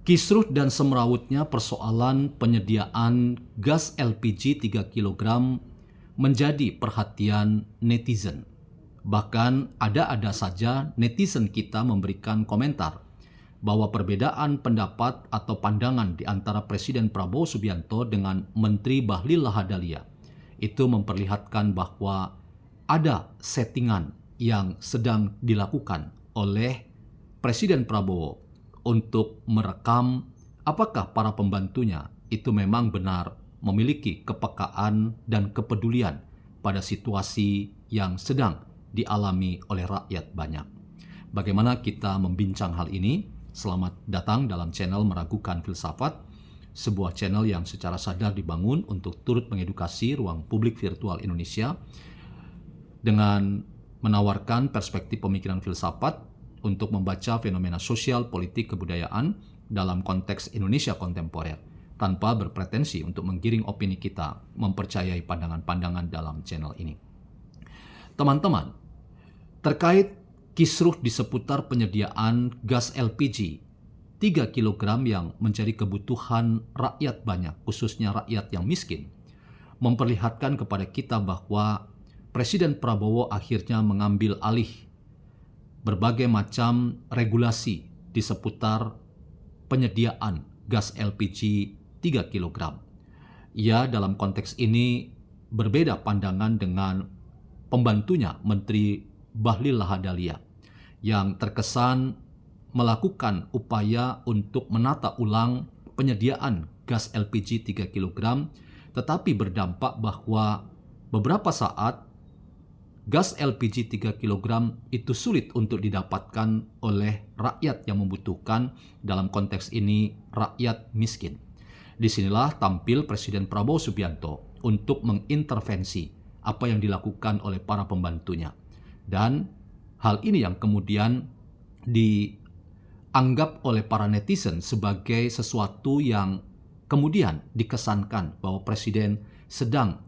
Kisruh dan semrawutnya persoalan penyediaan gas LPG 3 kg menjadi perhatian netizen. Bahkan ada-ada saja netizen kita memberikan komentar bahwa perbedaan pendapat atau pandangan di antara Presiden Prabowo Subianto dengan Menteri Bahlil Lahadalia itu memperlihatkan bahwa ada settingan yang sedang dilakukan oleh Presiden Prabowo untuk merekam apakah para pembantunya itu memang benar memiliki kepekaan dan kepedulian pada situasi yang sedang dialami oleh rakyat banyak. Bagaimana kita membincang hal ini? Selamat datang dalam channel Meragukan Filsafat, sebuah channel yang secara sadar dibangun untuk turut mengedukasi ruang publik virtual Indonesia dengan menawarkan perspektif pemikiran filsafat untuk membaca fenomena sosial, politik, kebudayaan dalam konteks Indonesia kontemporer, tanpa berpretensi untuk menggiring opini kita mempercayai pandangan-pandangan dalam channel ini. Teman-teman, terkait kisruh di seputar penyediaan gas LPG 3 kg yang menjadi kebutuhan rakyat banyak, khususnya rakyat yang miskin, memperlihatkan kepada kita bahwa Presiden Prabowo akhirnya mengambil alih berbagai macam regulasi di seputar penyediaan gas LPG 3 kg. Ia dalam konteks ini berbeda pandangan dengan pembantunya Menteri Bahlil Lahadalia yang terkesan melakukan upaya untuk menata ulang penyediaan gas LPG 3 kg, tetapi berdampak bahwa beberapa saat gas LPG 3 kg itu sulit untuk didapatkan oleh rakyat yang membutuhkan, dalam konteks ini rakyat miskin. Disinilah tampil Presiden Prabowo Subianto untuk mengintervensi apa yang dilakukan oleh para pembantunya. Dan hal ini yang kemudian dianggap oleh para netizen sebagai sesuatu yang kemudian dikesankan bahwa Presiden sedang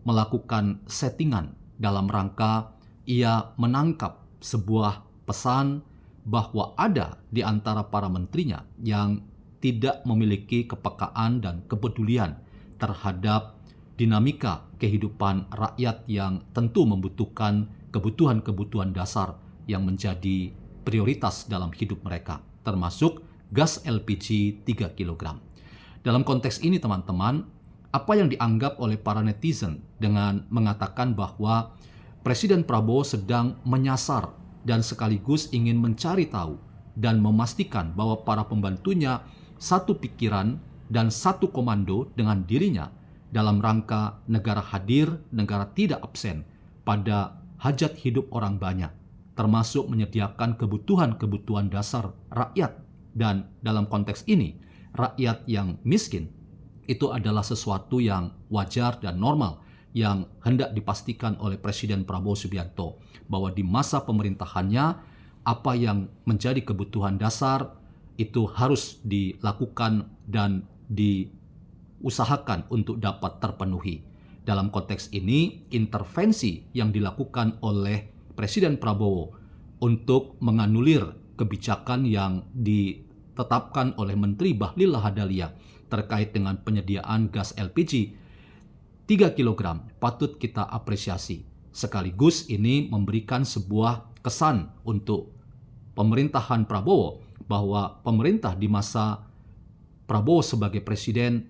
melakukan settingan dalam rangka ia menangkap sebuah pesan bahwa ada di antara para menterinya yang tidak memiliki kepekaan dan kepedulian terhadap dinamika kehidupan rakyat yang tentu membutuhkan kebutuhan-kebutuhan dasar yang menjadi prioritas dalam hidup mereka, termasuk gas LPG 3 kg. Dalam konteks ini teman-teman, apa yang dianggap oleh para netizen dengan mengatakan bahwa Presiden Prabowo sedang menyasar dan sekaligus ingin mencari tahu dan memastikan bahwa para pembantunya satu pikiran dan satu komando dengan dirinya dalam rangka negara hadir, negara tidak absen pada hajat hidup orang banyak, termasuk menyediakan kebutuhan-kebutuhan dasar rakyat. Dan dalam konteks ini, rakyat yang miskin itu adalah sesuatu yang wajar dan normal yang hendak dipastikan oleh Presiden Prabowo Subianto bahwa di masa pemerintahannya apa yang menjadi kebutuhan dasar itu harus dilakukan dan diusahakan untuk dapat terpenuhi. Dalam konteks ini, intervensi yang dilakukan oleh Presiden Prabowo untuk menganulir kebijakan yang ditetapkan oleh Menteri Bahlil Lahadalia terkait dengan penyediaan gas LPG 3 kg patut kita apresiasi. Sekaligus ini memberikan sebuah kesan untuk pemerintahan Prabowo bahwa pemerintah di masa Prabowo sebagai presiden,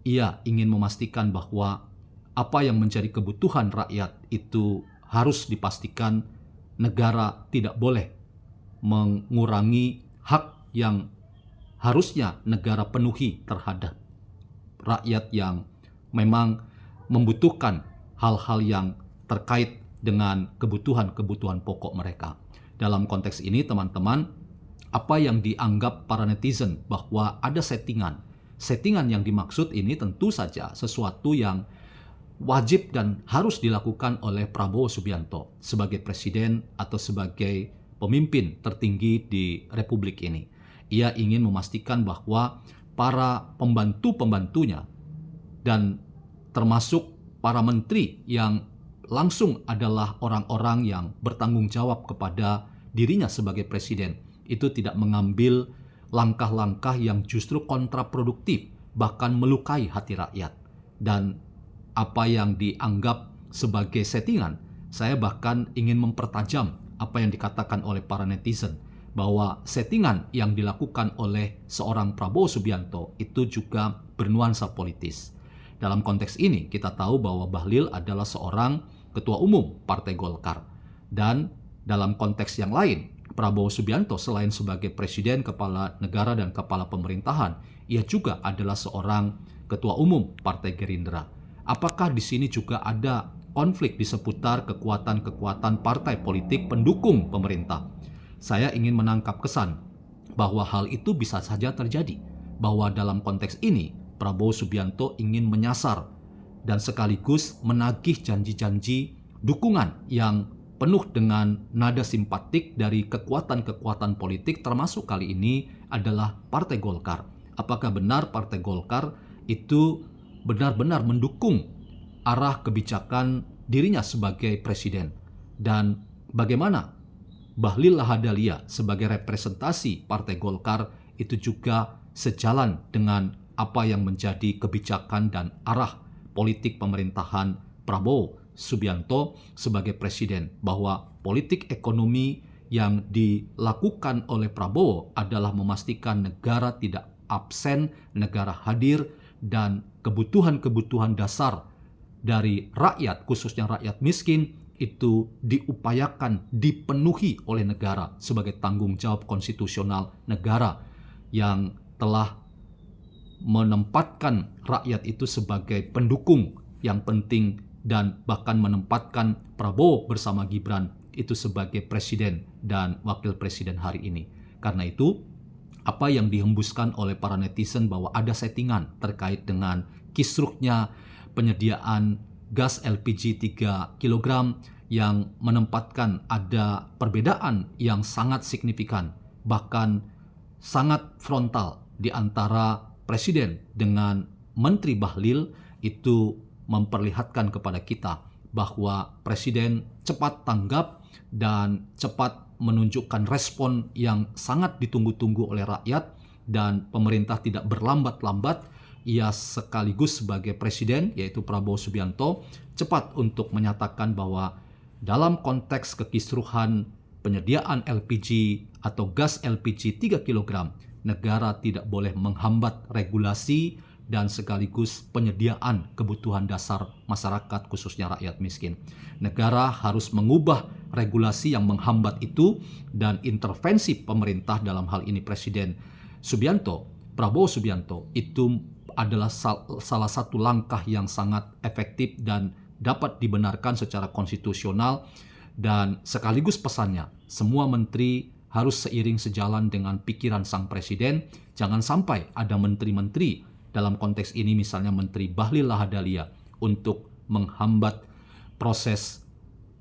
ia ingin memastikan bahwa apa yang menjadi kebutuhan rakyat itu harus dipastikan. Negara tidak boleh mengurangi hak yang harusnya negara penuhi terhadap rakyat yang memang membutuhkan hal-hal yang terkait dengan kebutuhan-kebutuhan pokok mereka. Dalam konteks ini teman-teman, apa yang dianggap para netizen bahwa ada settingan yang dimaksud ini tentu saja sesuatu yang wajib dan harus dilakukan oleh Prabowo Subianto sebagai presiden atau sebagai pemimpin tertinggi di Republik ini. Ia ingin memastikan bahwa para pembantu-pembantunya dan termasuk para menteri yang langsung adalah orang-orang yang bertanggung jawab kepada dirinya sebagai presiden, itu tidak mengambil langkah-langkah yang justru kontraproduktif, bahkan melukai hati rakyat. Dan apa yang dianggap sebagai settingan, saya bahkan ingin mempertajam apa yang dikatakan oleh para netizen, bahwa settingan yang dilakukan oleh seorang Prabowo Subianto itu juga bernuansa politis. Dalam konteks ini kita tahu bahwa Bahlil adalah seorang ketua umum Partai Golkar. Dan dalam konteks yang lain, Prabowo Subianto selain sebagai presiden, kepala negara, dan kepala pemerintahan, ia juga adalah seorang ketua umum Partai Gerindra. Apakah di sini juga ada konflik di seputar kekuatan-kekuatan partai politik pendukung pemerintah? Saya ingin menangkap kesan bahwa hal itu bisa saja terjadi, bahwa dalam konteks ini Prabowo Subianto ingin menyasar dan sekaligus menagih janji-janji dukungan yang penuh dengan nada simpatik dari kekuatan-kekuatan politik, termasuk kali ini adalah Partai Golkar. Apakah benar Partai Golkar itu benar-benar mendukung arah kebijakan dirinya sebagai presiden? Dan bagaimana Bahlil Lahadalia sebagai representasi Partai Golkar itu juga sejalan dengan apa yang menjadi kebijakan dan arah politik pemerintahan Prabowo Subianto sebagai presiden, bahwa politik ekonomi yang dilakukan oleh Prabowo adalah memastikan negara tidak absen, negara hadir, dan kebutuhan-kebutuhan dasar dari rakyat, khususnya rakyat miskin, itu diupayakan dipenuhi oleh negara sebagai tanggung jawab konstitusional negara yang telah menempatkan rakyat itu sebagai pendukung yang penting dan bahkan menempatkan Prabowo bersama Gibran itu sebagai presiden dan wakil presiden hari ini. Karena itu, apa yang dihembuskan oleh para netizen bahwa ada settingan terkait dengan kisruhnya penyediaan gas LPG 3 kg yang menempatkan ada perbedaan yang sangat signifikan, bahkan sangat frontal di antara presiden dengan Menteri Bahlil, itu memperlihatkan kepada kita bahwa presiden cepat tanggap dan cepat menunjukkan respon yang sangat ditunggu-tunggu oleh rakyat, dan pemerintah tidak berlambat-lambat. Ia sekaligus sebagai presiden, yaitu Prabowo Subianto, cepat untuk menyatakan bahwa dalam konteks kekisruhan penyediaan LPG atau gas LPG 3 kg, negara tidak boleh menghambat regulasi dan sekaligus penyediaan kebutuhan dasar masyarakat, khususnya rakyat miskin. Negara harus mengubah regulasi yang menghambat itu, dan intervensi pemerintah, dalam hal ini Presiden Subianto, Prabowo Subianto, itu adalah salah satu langkah yang sangat efektif dan dapat dibenarkan secara konstitusional. Dan sekaligus pesannya, semua menteri harus seiring sejalan dengan pikiran sang presiden. Jangan sampai ada menteri-menteri, dalam konteks ini misalnya Menteri Bahlil Lahadalia, untuk menghambat proses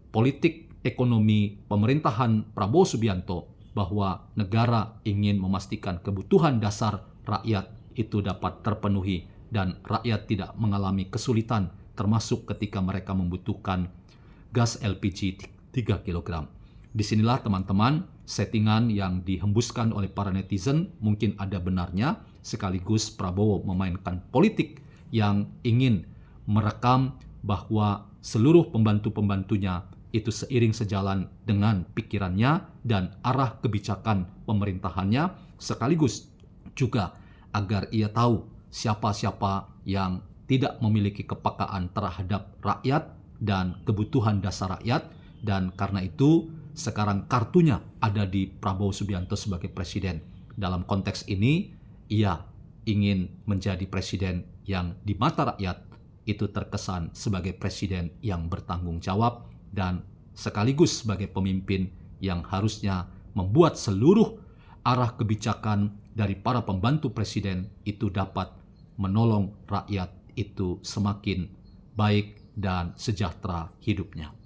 politik ekonomi pemerintahan Prabowo Subianto, bahwa negara ingin memastikan kebutuhan dasar rakyat itu dapat terpenuhi dan rakyat tidak mengalami kesulitan, termasuk ketika mereka membutuhkan gas LPG 3 kg. Disinilah teman-teman, settingan yang dihembuskan oleh para netizen mungkin ada benarnya, sekaligus Prabowo memainkan politik yang ingin merekam bahwa seluruh pembantu-pembantunya itu seiring sejalan dengan pikirannya dan arah kebijakan pemerintahannya, sekaligus juga agar ia tahu siapa-siapa yang tidak memiliki kepekaan terhadap rakyat dan kebutuhan dasar rakyat. Dan karena itu sekarang kartunya ada di Prabowo Subianto sebagai presiden. Dalam konteks ini, ia ingin menjadi presiden yang di mata rakyat itu terkesan sebagai presiden yang bertanggung jawab, dan sekaligus sebagai pemimpin yang harusnya membuat seluruh arah kebijakan dari para pembantu presiden itu dapat menolong rakyat itu semakin baik dan sejahtera hidupnya.